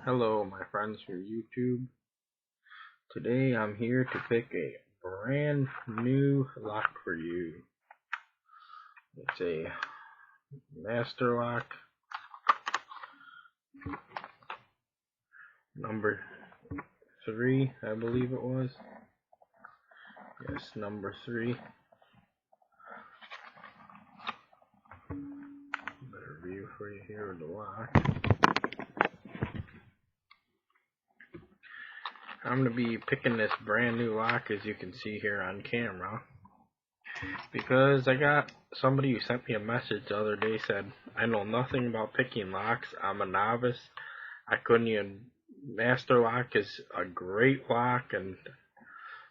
Hello, my friends from YouTube. Today I'm here to pick a brand new lock for you. It's a master lock number 3, I believe it was. Yes, number 3. Better review for you here with the lock. I'm going to be picking this brand new lock, as you can see here on camera, because I got somebody who sent me a message the other day, said, I know nothing about picking locks, I'm a novice, I couldn't even, master lock is a great lock, and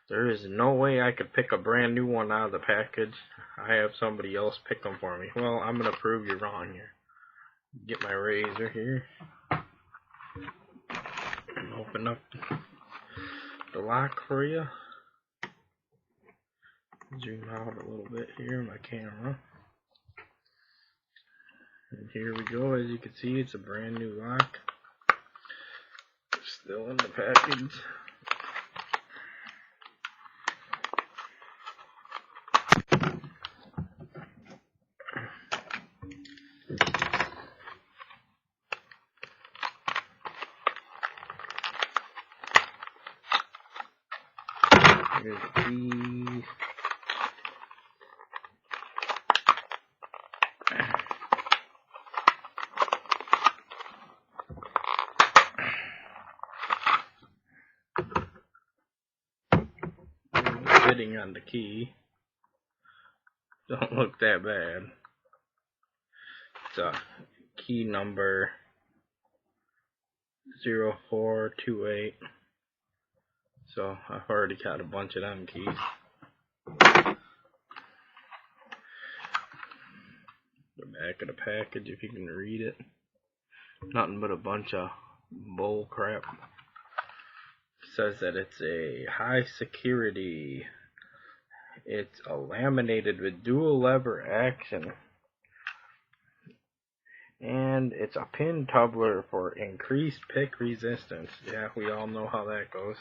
there is no way I could pick a brand new one out of the package. I have somebody else pick them for me. Well, I'm going to prove you wrong here. Get my razor here and open up the lock for you. Zoom out a little bit here, my camera. And here we go. As you can see, it's a brand new lock. Still in the package. Here's the key. Fitting on the key. Don't look that bad. It's a key number 0428. So I've already got a bunch of them keys. The back of the package, if you can read it. Nothing but a bunch of bull crap. It says that it's a high security. It's a laminated with dual lever action. And it's a pin tubular for increased pick resistance. Yeah, we all know how that goes.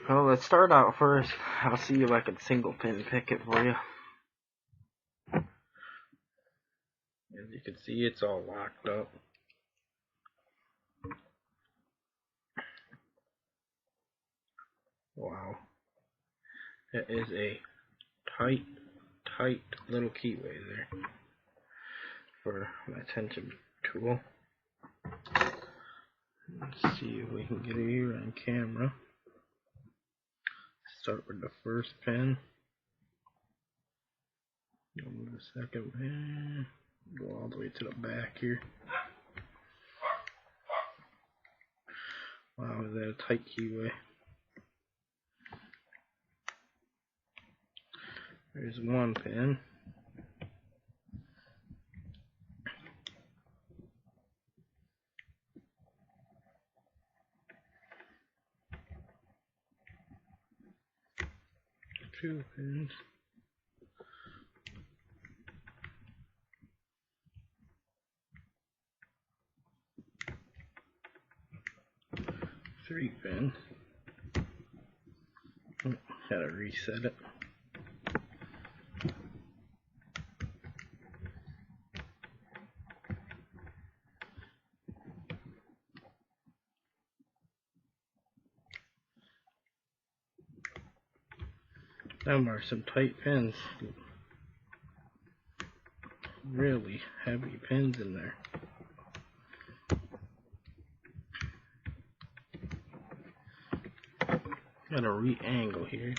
Well, let's start out first. I'll see if I can single pin pick it for you. As you can see, it's all locked up. Wow. That is a tight little keyway there for my tension tool. Let's see if we can get it here on camera. Start with the first pin. Go to the second pin. Go all the way to the back here. Wow, is that a tight keyway? There's one pin. Two pins. Three pins. Oh, gotta reset it. Them are some tight pins. Really heavy pins in there. Gotta re-angle here.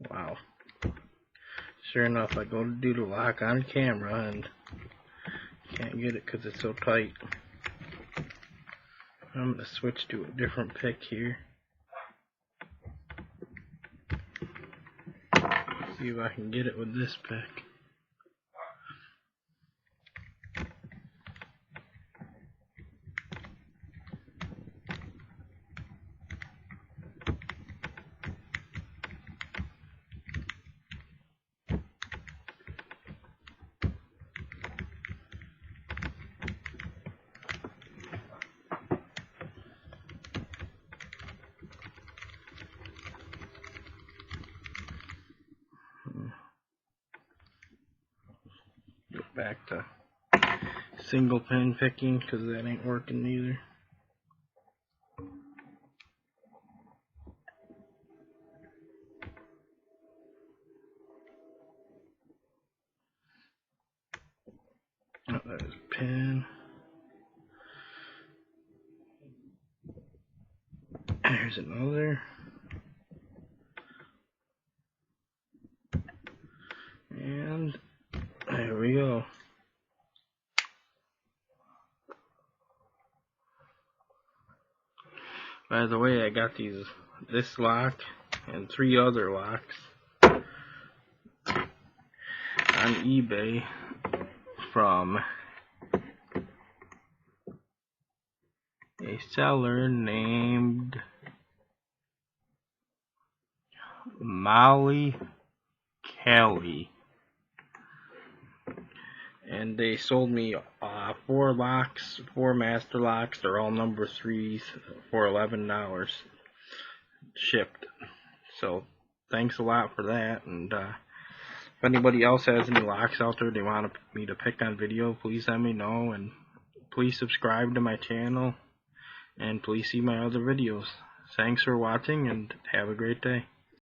Wow. Sure enough, I go to do the lock on camera and can't get it because it's so tight. I'm going to switch to a different pick here. See if I can get it with this pick. back to single pin picking because that ain't working either. Oh, there's a pin. There's another. And there we go. By the way, I got this lock and 3 other locks on eBay from a seller named Molly Kelly, and they sold me 4 locks, 4 master locks. They're all number 3s for $11 shipped. So thanks a lot for that. And if anybody else has any locks out there they want me to pick on video, please let me know, and please subscribe to my channel, and please see my other videos. Thanks for watching, and have a great day.